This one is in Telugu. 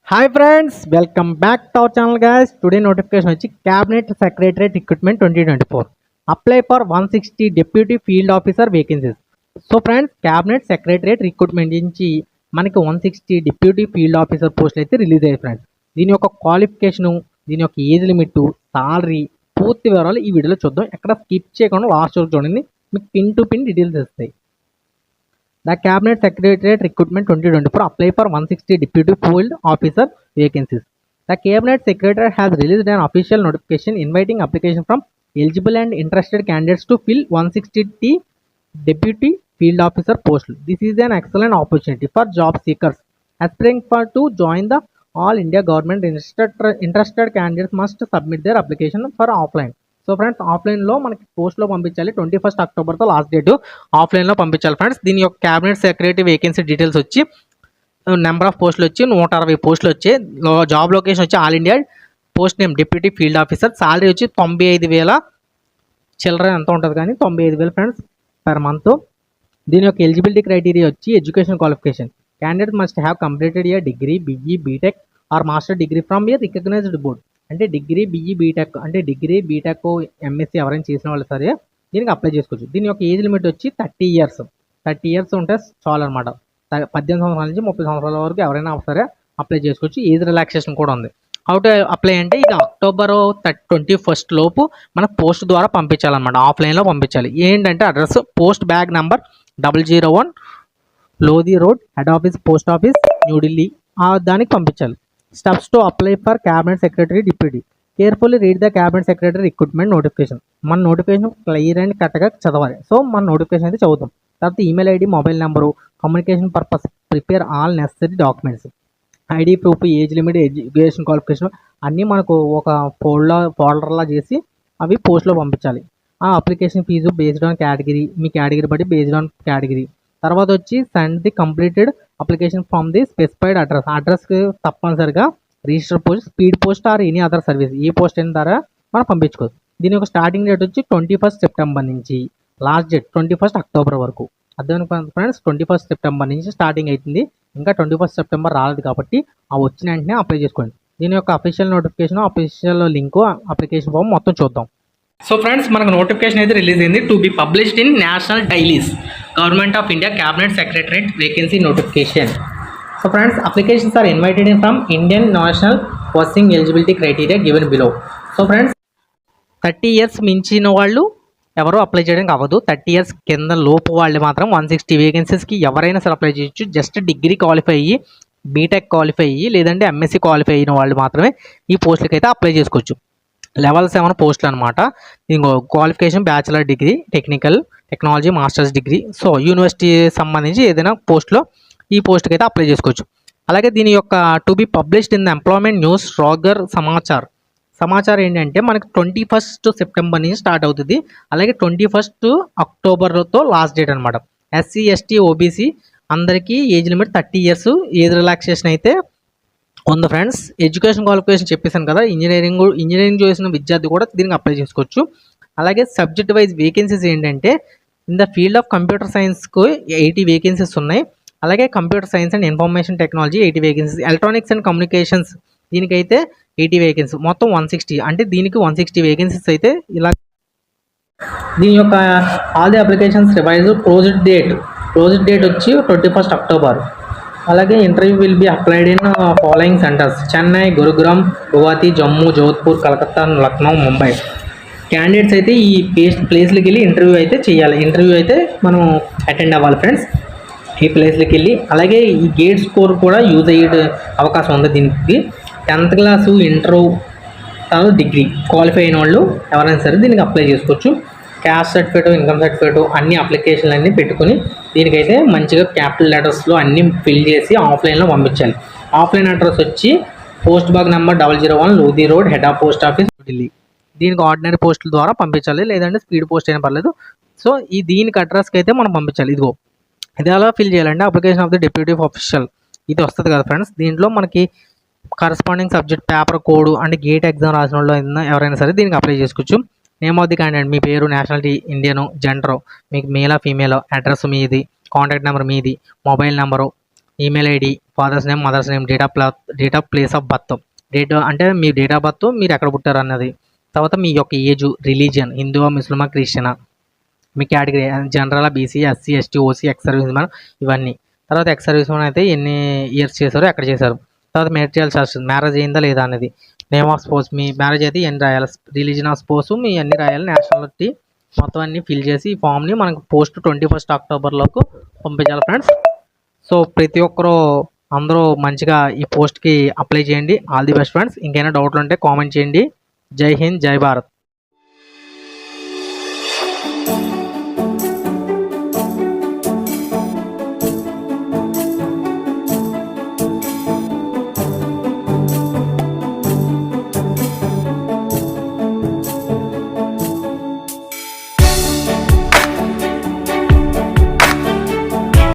Hi friends, welcome back to our channel guys. Today notification వచ్చి cabinet secretariat recruitment 2024 apply for 160 deputy field officer vacancies. So friends, cabinet secretariat recruitment నుంచి మనకి 160 డిప్యూటీ ఫీల్డ్ ఆఫీసర్ పోస్టులు అయితే రిలీజ్ అయ్యాయి ఫ్రెండ్స్. దీని యొక్క క్వాలిఫికేషను, దీని యొక్క ఏజ్ లిమిట్, సాలరీ, పూర్తి వివరాలు ఈ వీడియోలో చూద్దాం. ఎక్కడ స్కిప్ చేయకుండా లాస్ట్ వరకు చూడండి, మీకు పిన్ టు పిన్ డీటెయిల్స్ ఇస్తాయి. The Cabinet Secretariat Recruitment 2024 apply for 160 Deputy Field Officer vacancies. The Cabinet Secretariat has released an official notification inviting application from eligible and interested candidates to fill 160 Deputy Field Officer posts. This is an excellent opportunity for job seekers aspiring to join the All India Government. Interested candidates must submit their application for offline. So friends, ఆఫ్లైన్లో మనకి పోస్ట్లో పంపించాలి. 21 అక్టోబర్తో లాస్ట్ డేట్. ఆఫ్లైన్లో పంపించాలి ఫ్రెండ్స్. దీని యొక్క క్యాబినెట్ సెక్రటరీ వేకెన్సీ డీటెయిల్స్ వచ్చి నెంబర్ ఆఫ్ పోస్టులు వచ్చి 160 పోస్టులు వచ్చాయి. జాబ్ లొకేషన్ వచ్చి all India. Post name deputy field officer. Salary వచ్చి 95,000 చిల్లర ఎంత ఉంటుంది కానీ 95,000 ఫ్రెండ్స్ పర్ మంత్. దీని యొక్క ఎలిజిబిలిటీ క్రైటీరియా వచ్చి education qualification. Candidate must have completed a degree, BE, BTech or master degree from a recognised board. అంటే డిగ్రీ, బీఈ, బీటెక్, అంటే డిగ్రీ, బీటెక్, ఎంఎస్సీ ఎవరైనా చేసిన వాళ్ళు సరే దీనికి అప్లై చేసుకోవచ్చు. దీని యొక్క ఏజ్ లిమిట్ వచ్చి 30 ఇయర్స్. 30 ఇయర్స్ ఉంటే చాలు అనమాట. 18 సంవత్సరాల నుంచి 30 సంవత్సరాల వరకు ఎవరైనా సరే అప్లై చేసుకోవచ్చు. ఏజ్ రిలాక్సేషన్ కూడా ఉంది. హౌ టు అప్లై అంటే ఇది అక్టోబర్ 21 లోపు మన పోస్ట్ ద్వారా పంపించాలన్నమాట. ఆఫ్లైన్లో పంపించాలి. ఏంటంటే address post bag number 001 Lodhi road, head office, post office, New Delhi, దానికి పంపించాలి. Steps to apply for Cabinet Secretary Deputy. Carefully read the Cabinet Secretary Recruitment notification. మన నోటిఫికేషన్ క్లియర్ అండ్ కరెక్ట్గా చదవాలి. సో మన నోటిఫికేషన్ అయితే చదువుతాం. తర్వాత email ID, mobile number, communication purpose, prepare all necessary documents, ID proof, age limit, education qualification అన్నీ మనకు ఒక ఫోల్డర్లా చేసి అవి పోస్ట్లో పంపించాలి. ఆ application fee based on category, మీ కేటగిరీ బట్టి బేస్డ్ ఆన్ కేటగిరీ. తర్వాత వచ్చి send the completed application from the specified అడ్రస్కి తప్పనిసరిగా register post, speed post or any other service A post అయిన ద్వారా మనం పంపించుకోవచ్చు. దీని యొక్క స్టార్టింగ్ డేట్ వచ్చి 21 సెప్టెంబర్ నుంచి లాస్ట్ డేట్ 21 అక్టోబర్ వరకు. అదే ఫ్రెండ్స్, 21 సెప్టెంబర్ నుంచి స్టార్టింగ్ అవుతుంది. ఇంకా 21 సెప్టెంబర్ రాలేదు కాబట్టి ఆ వచ్చిన వెంటనే అప్లై చేసుకోండి. దీని యొక్క official notification, official link, application form మొత్తం చూద్దాం. సో ఫ్రెండ్స్, మనకు నోటిఫికేషన్ అయితే రిలీజ్ అయింది. To be published in national dailies, government of India cabinet secretariat vacancy notification. So friends, applications are invited in from Indian national posting eligibility criteria given below. So friends, 30 years మించిన వాళ్ళు ఎవరు అప్లై చేయడానికి అవ్వదు. 30 ఇయర్స్ కింద లోపు వాళ్ళు మాత్రం 160 వేకెన్సీస్కి ఎవరైనా సరే అప్లై చేయొచ్చు. జస్ట్ డిగ్రీ క్వాలిఫై అయ్యి, బీటెక్ క్వాలిఫై అయ్యి, లేదంటే ఎంఎస్సీ క్వాలిఫై అయిన వాళ్ళు మాత్రమే ఈ పోస్టులకి అయితే అప్లై చేసుకోవచ్చు. లెవెల్ 7 పోస్టులు అనమాట. ఇంకో qualification bachelor degree, technical, technology, masters degree. So university సంబంధించి ఏదైనా పోస్ట్లో ఈ పోస్ట్కి అయితే అప్లై చేసుకోవచ్చు. అలాగే దీని యొక్క to be published in the employment news రాగర్ సమాచారం ఏంటంటే మనకి 21 సెప్టెంబర్ నుంచి స్టార్ట్ అవుతుంది. అలాగే 21 అక్టోబర్తో లాస్ట్ డేట్ అనమాట. ఎస్సీ, ఎస్టీ, ఓబీసీ అందరికీ age limit 30 years. Age relaxation అయితే ఉంది ఫ్రెండ్స్. ఎడ్యుకేషన్ క్వాలిఫికేషన్ చెప్పేసాను కదా, ఇంజనీరింగ్ చేసిన విద్యార్థి కూడా దీనికి అప్లై చేసుకోవచ్చు. అలాగే సబ్జెక్ట్ వైజ్ వేకెన్సీస్ ఏంటంటే in the field of computer సైన్స్కు 80 వేకెన్సీస్ ఉన్నాయి. అలాగే computer science and information technology 80 vacancies. Electronics and communications దీనికైతే 80 వేకెన్సీ. మొత్తం 160, అంటే దీనికి 160 వేకెన్సీస్ అయితే ఇలా. దీని యొక్క all the applications revise. Closed date వచ్చి 21 అక్టోబర్. అలాగే interview will be applied in following centres: Chennai, Gurugram, Guwahati, Jammu, Jodhpur, Calcutta, Lucknow, Mumbai. Candidates అయితే ఈ ప్లేస్లకి వెళ్ళి ఇంటర్వ్యూ అయితే చేయాలి. ఇంటర్వ్యూ అయితే మనం అటెండ్ అవ్వాలి ఫ్రెండ్స్ ఈ ప్లేస్లకి వెళ్ళి. అలాగే ఈ గేట్ స్కోర్ కూడా యూజ్ అయ్యే అవకాశం ఉంది దీనికి. 10th క్లాసు, ఇంటర్, తర్వాత డిగ్రీ క్వాలిఫై అయిన వాళ్ళు ఎవరైనా సరే దీనికి అప్లై చేసుకోవచ్చు. క్యాస్ట్ సర్టిఫికేట్, ఇన్కమ్ సర్టిఫికేట్ అన్ని అప్లికేషన్లు అన్నీ పెట్టుకుని దీనికైతే మంచిగా క్యాపిటల్ లెటర్స్లో అన్నీ ఫిల్ చేసి ఆఫ్లైన్లో పంపించాలి. ఆఫ్లైన్ అడ్రస్ వచ్చి post bag number 001 Lodhi road, head of post office, Delhi. దీనికి ఆర్డినరీ పోస్టుల ద్వారా పంపించాలి, లేదంటే స్పీడ్ పోస్ట్ అయినా పర్లేదు. సో దీనికి అడ్రస్కి అయితే మనం పంపించాలి. ఇదిగో ఇది ఎలా ఫిల్ చేయాలంటే application of the deputy official ఇది వస్తుంది కదా ఫ్రెండ్స్. దీంట్లో మనకి కరస్పాండింగ్ సబ్జెక్ట్, పేపర్ కోడ్ అంటే గేట్ ఎగ్జామ్ రాసిన వాళ్ళు ఎవరైనా సరే దీనికి అప్లై చేసుకోవచ్చు. నేమ్ ఆఫ్ ది క్యాండిడేట్, మీ పేరు, నేషనాలిటీ ఇండియను, జెండరు, మీకు మేలా ఫీమేల్, అడ్రస్ మీది, కాంటాక్ట్ నెంబర్ మీది, mobile number, email ID, father's name, mother's name, date of place of birth, date అంటే మీ డేట్ ఆఫ్ బర్త్, మీరు ఎక్కడ పుట్టారు అన్నది. తర్వాత మీ యొక్క ఏజ్, రిలీజియన్, హిందువా, ముస్లిమా, క్రిస్టియనా, మీ category general, BC, SC, ST, OC, ex service man, ఇవన్నీ. తర్వాత ఎక్స్ సర్వీస్ మ్యాన్ అయితే ఎన్ని ఇయర్స్ చేశారో, ఎక్కడ చేశారు. తర్వాత మెటీరియల్ చార్జెస్, మ్యారేజ్ అయిందా లేదా అనేది. Name of sports, me marriage అయితే ఎన్ని రాయాలి, రిలీజన్ ఆఫ్ స్పోర్ట్స్ మీ అన్ని రాయాలి, నేషనాలిటీ మొత్తం అన్ని ఫిల్ చేసి ఈ ఫామ్ని మనకు పోస్ట్ 21 అక్టోబర్లోకి పంపించాలి ఫ్రెండ్స్. సో ప్రతి ఒక్కరూ అందరూ మంచిగా ఈ పోస్ట్కి అప్లై చేయండి. All the best friends. ఇంకైనా డౌట్లు ఉంటే కామెంట్ చేయండి. జై హింద్, జై భారత్.